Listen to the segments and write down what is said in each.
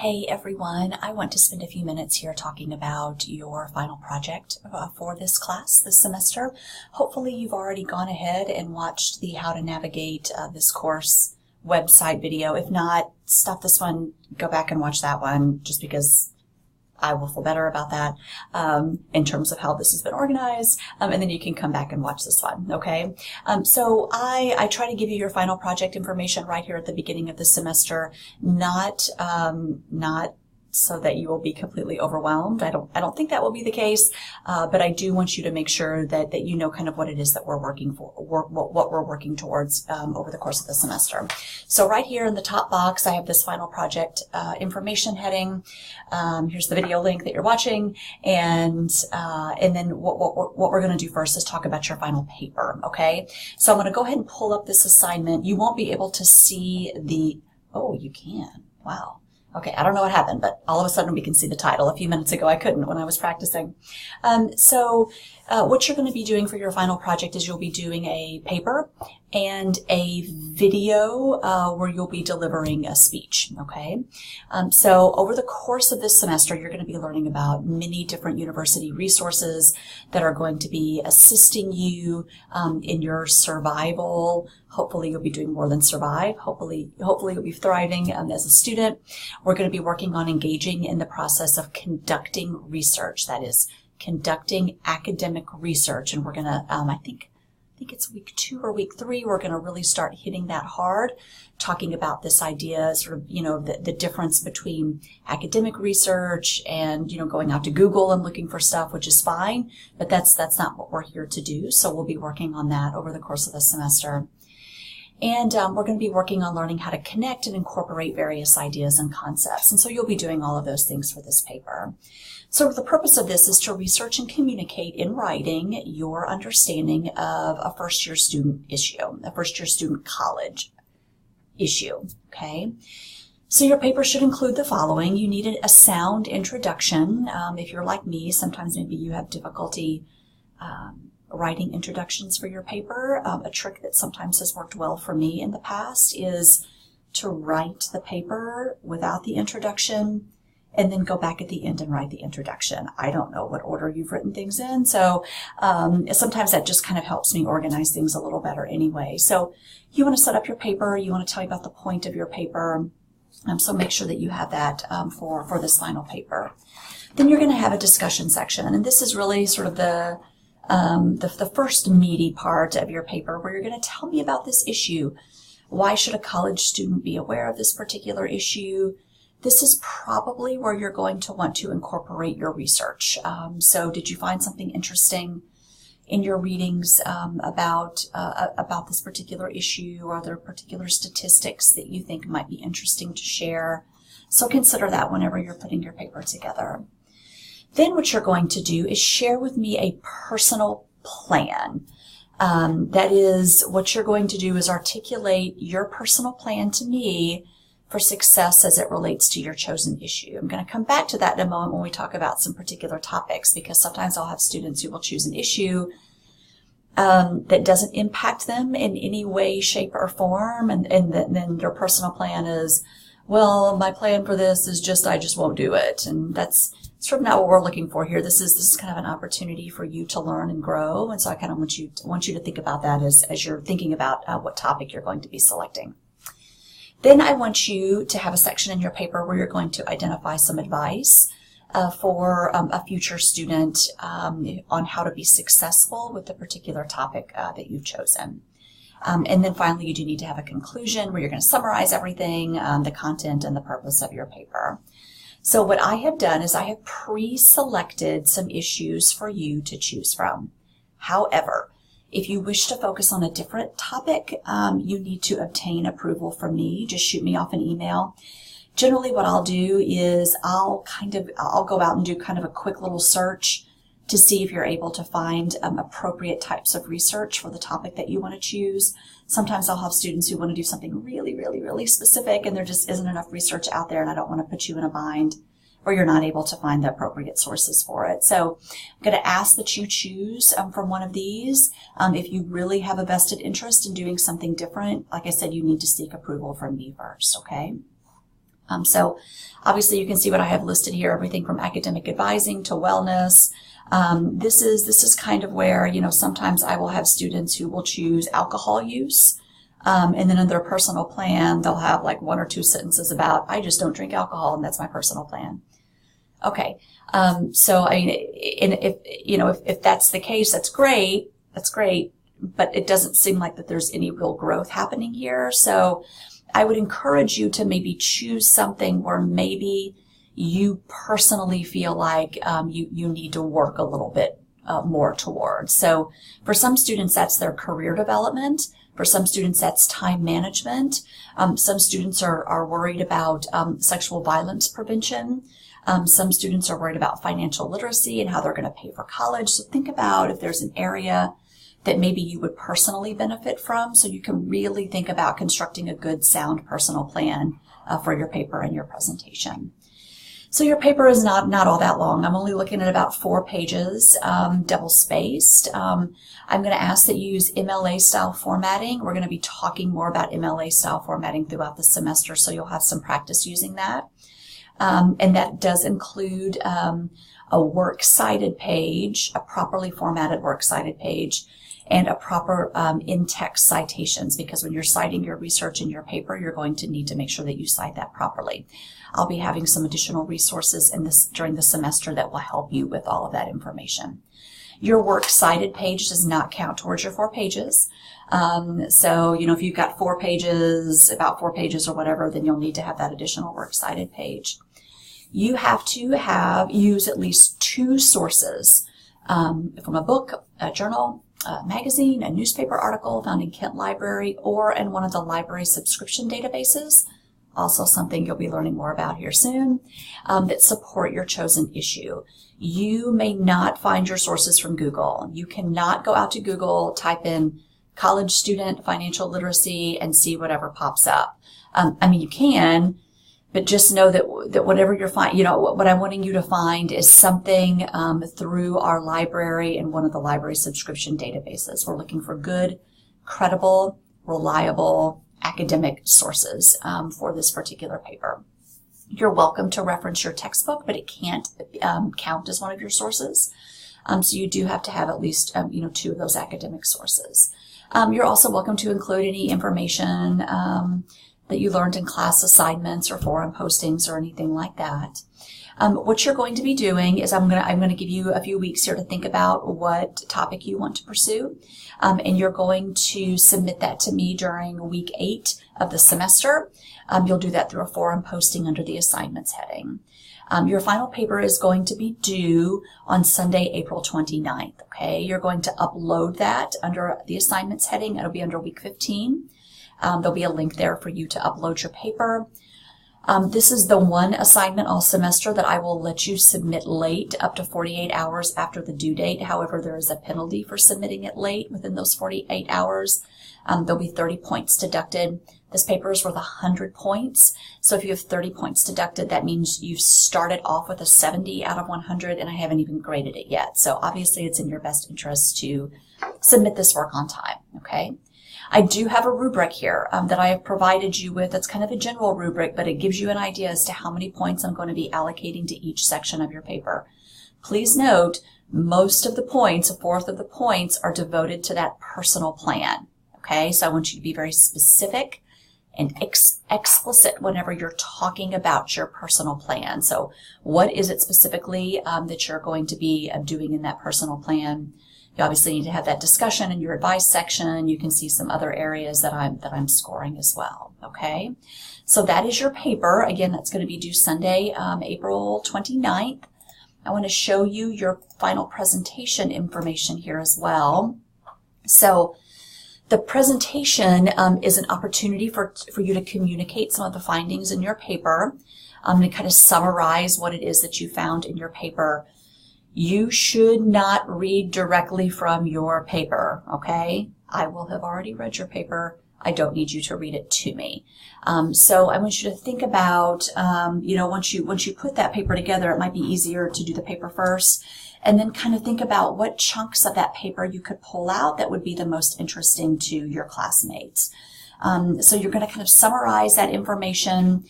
Hey everyone, I want to spend a few minutes here talking about your final project for this class this semester. Hopefully you've already gone ahead and watched the How to Navigate this course website video. If not, stop this one, go back and watch that one just because I will feel better about that in terms of how this has been organized, and then you can come back and watch this one, okay? So I try to give you your final project information right here at the beginning of the semester, not so that you will be completely overwhelmed. I don't think that will be the case, but I do want you to make sure that you know kind of what it is that we're working for, what we're working towards over the course of the semester. So right here in the top box, I have this final project information heading. Here's the video link that you're watching, and then what we're going to do first is talk about your final paper. Okay, so I'm going to go ahead and pull up this assignment. You won't be able to see the. Oh, you can. Wow. Okay, I don't know what happened, but all of a sudden we can see the title. A few minutes ago I couldn't when I was practicing. So what you're going to be doing for your final project is you'll be doing a paper and a video where you'll be delivering a speech, okay? So over the course of this semester, you're going to be learning about many different university resources that are going to be assisting you in your survival. Hopefully you'll be doing more than survive. Hopefully you'll be thriving as a student. We're going to be working on engaging in the process of conducting research. That is, conducting academic research. And we're going to, I think it's week 2 or week 3, we're going to really start hitting that hard, talking about this idea, sort of, the difference between academic research and, going out to Google and looking for stuff, which is fine, but that's not what we're here to do. So we'll be working on that over the course of the semester. And we're going to be working on learning how to connect and incorporate various ideas and concepts. And so you'll be doing all of those things for this paper. So the purpose of this is to research and communicate in writing your understanding of a first-year student issue, a first-year student college issue, okay? So your paper should include the following. You need a sound introduction. If you're like me, sometimes maybe you have difficulty writing introductions for your paper. A trick that sometimes has worked well for me in the past is to write the paper without the introduction and then go back at the end and write the introduction. I don't know what order you've written things in, so sometimes that just kind of helps me organize things a little better anyway. So you want to set up your paper, you want to tell me about the point of your paper, so make sure that you have that for this final paper. Then you're going to have a discussion section, and this is really sort of the first meaty part of your paper where you're going to tell me about this issue. Why should a college student be aware of this particular issue? This is probably where you're going to want to incorporate your research. So did you find something interesting in your readings about this particular issue? Are there particular statistics that you think might be interesting to share? So consider that whenever you're putting your paper together. Then what you're going to do is share with me a personal plan. That is, what you're going to do is articulate your personal plan to me for success as it relates to your chosen issue. I'm going to come back to that in a moment when we talk about some particular topics, because sometimes I'll have students who will choose an issue that doesn't impact them in any way, shape, or form, and then their personal plan is, well, my plan for this is I just won't do it. And that's sort of not what we're looking for here. This is kind of an opportunity for you to learn and grow. And so I kind of want you to think about that as you're thinking about what topic you're going to be selecting. Then I want you to have a section in your paper where you're going to identify some advice for a future student on how to be successful with the particular topic that you've chosen. And then finally, you do need to have a conclusion where you're going to summarize everything, the content and the purpose of your paper. So what I have done is I have pre-selected some issues for you to choose from. However, if you wish to focus on a different topic, you need to obtain approval from me. Just shoot me off an email. Generally, what I'll do is I'll go out and do kind of a quick little search to see if you're able to find appropriate types of research for the topic that you want to choose. Sometimes I'll have students who want to do something really, really, really specific, and there just isn't enough research out there, and I don't want to put you in a bind where you're not able to find the appropriate sources for it. So I'm going to ask that you choose from one of these. If you really have a vested interest in doing something different, like I said, you need to seek approval from me first, okay? So obviously you can see what I have listed here, everything from academic advising to wellness. This is kind of where, sometimes I will have students who will choose alcohol use. And then in their personal plan, they'll have like 1 or 2 sentences about, I just don't drink alcohol and that's my personal plan. Okay. So I mean, if that's the case, that's great. But it doesn't seem like that there's any real growth happening here. So I would encourage you to maybe choose something where maybe you personally feel like you need to work a little bit more towards. So for some students, that's their career development. For some students, that's time management. Some students are worried about sexual violence prevention. Some students are worried about financial literacy and how they're going to pay for college. So think about if there's an area that maybe you would personally benefit from, so you can really think about constructing a good, sound personal plan for your paper and your presentation. So your paper is not all that long. I'm only looking at about 4 pages, double-spaced. I'm going to ask that you use MLA style formatting. We're going to be talking more about MLA style formatting throughout the semester, so you'll have some practice using that. And that does include a works cited page, a properly formatted works cited page, and a proper in-text citations, because when you're citing your research in your paper, you're going to need to make sure that you cite that properly. I'll be having some additional resources during the semester that will help you with all of that information. Your works cited page does not count towards your 4 pages. So, if you've got 4 pages, about 4 pages or whatever, then you'll need to have that additional works cited page. You have to use at least 2 sources from a book, a journal, a magazine, a newspaper article found in Kent Library, or in one of the library subscription databases, also something you'll be learning more about here soon, that support your chosen issue. You may not find your sources from Google. You cannot go out to Google, type in college student financial literacy, and see whatever pops up. You can, but just know that whatever you're what I'm wanting you to find is something through our library and one of the library subscription databases. We're looking for good, credible, reliable academic sources for this particular paper. You're welcome to reference your textbook, but it can't count as one of your sources. So you do have to have at least 2 of those academic sources. You're also welcome to include any information that you learned in class assignments or forum postings or anything like that. What you're going to be doing is I'm going to give you a few weeks here to think about what topic you want to pursue, and you're going to submit that to me during week 8 of the semester. You'll do that through a forum posting under the assignments heading. Your final paper is going to be due on Sunday, April 29th. Okay, you're going to upload that under the assignments heading. It'll be under week 15. There'll be a link there for you to upload your paper. This is the one assignment all semester that I will let you submit late, up to 48 hours after the due date. However, there is a penalty for submitting it late within those 48 hours. There'll be 30 points deducted. This paper is worth 100 points. So if you have 30 points deducted, that means you've started off with a 70 out of 100, and I haven't even graded it yet. So obviously it's in your best interest to submit this work on time, okay? I do have a rubric here that I have provided you with. It's kind of a general rubric, but it gives you an idea as to how many points I'm going to be allocating to each section of your paper. Please note, most of the points, 1/4 of the points, are devoted to that personal plan. Okay, so I want you to be very specific and explicit whenever you're talking about your personal plan. So what is it specifically that you're going to be doing in that personal plan? You obviously need to have that discussion in your advice section. You can see some other areas that I'm scoring as well. Okay, so that is your paper. Again, that's going to be due Sunday, April 29th. I want to show you your final presentation information here as well. So the presentation is an opportunity for you to communicate some of the findings in your paper, and kind of summarize what it is that you found in your paper. You should not read directly from your paper, okay? I will have already read your paper. I don't need you to read it to me. So I want you to think about, once you put that paper together, it might be easier to do the paper first, and then kind of think about what chunks of that paper you could pull out that would be the most interesting to your classmates. So you're going to kind of summarize that information.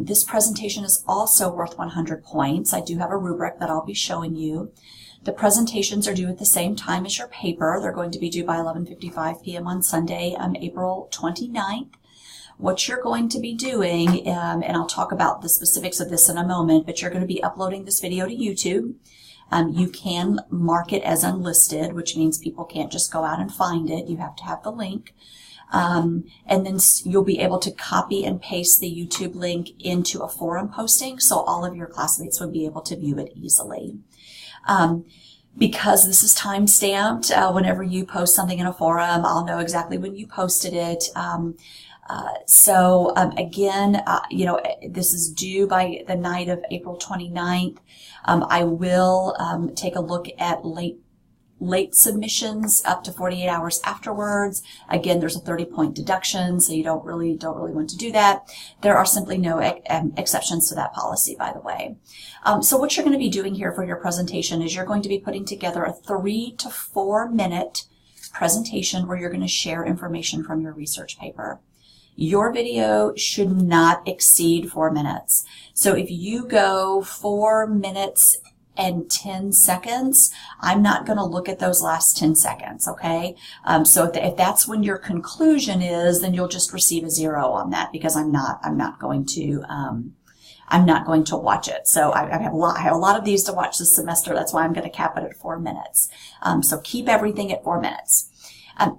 This presentation is also worth 100 points. I do have a rubric that I'll be showing you. The presentations are due at the same time as your paper. They're going to be due by 11:55 p.m. on Sunday, April 29th. What you're going to be doing, and I'll talk about the specifics of this in a moment, but you're going to be uploading this video to YouTube. You can mark it as unlisted, which means people can't just go out and find it. You have to have the link. And then you'll be able to copy and paste the YouTube link into a forum posting, so all of your classmates would be able to view it easily. Because this is time-stamped, whenever you post something in a forum, I'll know exactly when you posted it. Again, this is due by the night of April 29th. I will take a look at late submissions up to 48 hours afterwards. Again, there's a 30-point deduction, so you don't really want to do that. There are simply no exceptions to that policy, by the way. So what you're going to be doing here for your presentation is you're going to be putting together a 3 to 4 minute presentation where you're going to share information from your research paper. Your video should not exceed 4 minutes. So if you go 4 minutes and 10 seconds, I'm not going to look at those last 10 seconds, okay? So if that's when your conclusion is, then you'll just receive a 0 on that, because I'm not going to watch it. So I have a lot of these to watch this semester. That's why I'm going to cap it at 4 minutes. So keep everything at 4 minutes.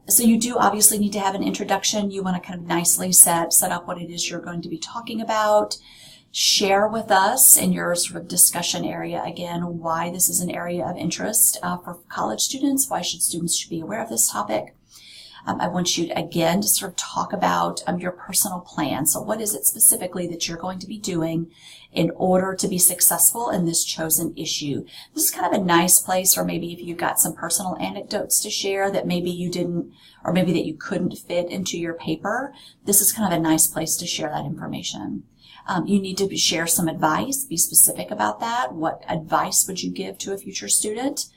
So you do obviously need to have an introduction. You want to kind of nicely set up what it is you're going to be talking about. Share with us in your sort of discussion area, again, why this is an area of interest for college students. Why students should be aware of this topic. I want you to, again, to sort of talk about your personal plan. So what is it specifically that you're going to be doing in order to be successful in this chosen issue? This is kind of a nice place, or maybe if you've got some personal anecdotes to share that maybe you didn't, or maybe that you couldn't fit into your paper, this is kind of a nice place to share that information. You need to share some advice, be specific about that. What advice would you give to a future student?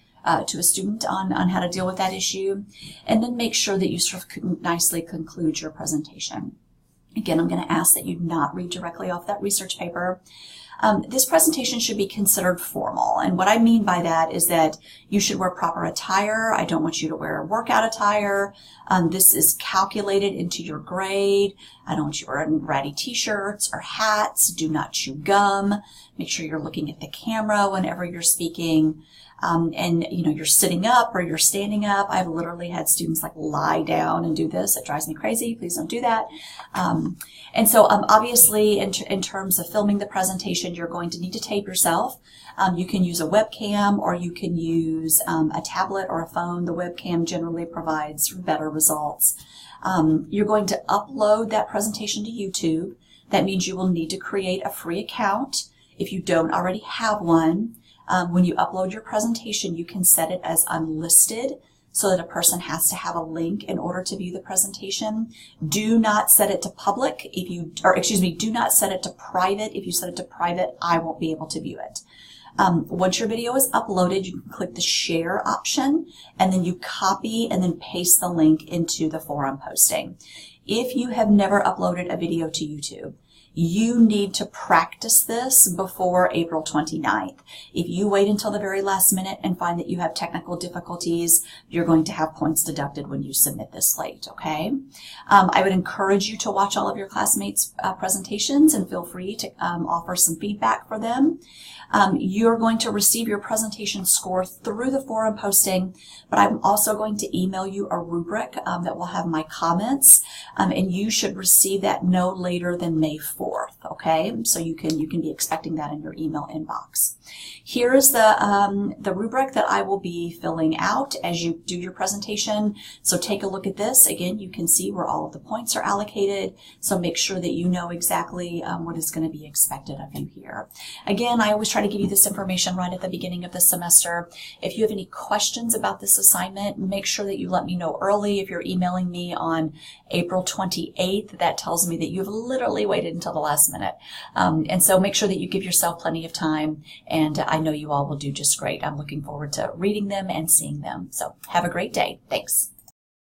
To a student on how to deal with that issue, and then make sure that you sort of nicely conclude your presentation. Again, I'm going to ask that you not read directly off that research paper. This presentation should be considered formal, and what I mean by that is that you should wear proper attire. I don't want you to wear workout attire. This is calculated into your grade. I don't want you wearing ratty t-shirts or hats. Do not chew gum. Make sure you're looking at the camera whenever you're speaking. And you're sitting up or you're standing up. I've literally had students lie down and do this. It drives me crazy. Please don't do that. Obviously in terms of filming the presentation, you're going to need to tape yourself. You can use a webcam, or you can use a tablet or a phone. The webcam generally provides better results. You're going to upload that presentation to YouTube. That means you will need to create a free account if you don't already have one. When you upload your presentation, you can set it as unlisted so that a person has to have a link in order to view the presentation. Do not set it to public do not set it to private. If you set it to private, I won't be able to view it. Once your video is uploaded, you can click the share option, and then you copy and then paste the link into the forum posting. If you have never uploaded a video to YouTube, you need to practice this before April 29th. If you wait until the very last minute and find that you have technical difficulties, you're going to have points deducted when you submit this late, okay? I would encourage you to watch all of your classmates' presentations and feel free to offer some feedback for them. You're going to receive your presentation score through the forum posting, but I'm also going to email you a rubric that will have my comments, and you should receive that no later than May 4th, okay? So you can be expecting that in your email inbox. Here is the rubric that I will be filling out as you do your presentation. So take a look at this. Again, you can see where all of the points are allocated, so make sure that you know exactly what is going to be expected of you here. Again, I always try to give you this information right at the beginning of the semester. If you have any questions about this assignment, make sure that you let me know early. If you're emailing me on April 28th, that tells me that you've literally waited until the last minute. And so make sure that you give yourself plenty of time, and I know you all will do just great. I'm looking forward to reading them and seeing them. So have a great day. Thanks.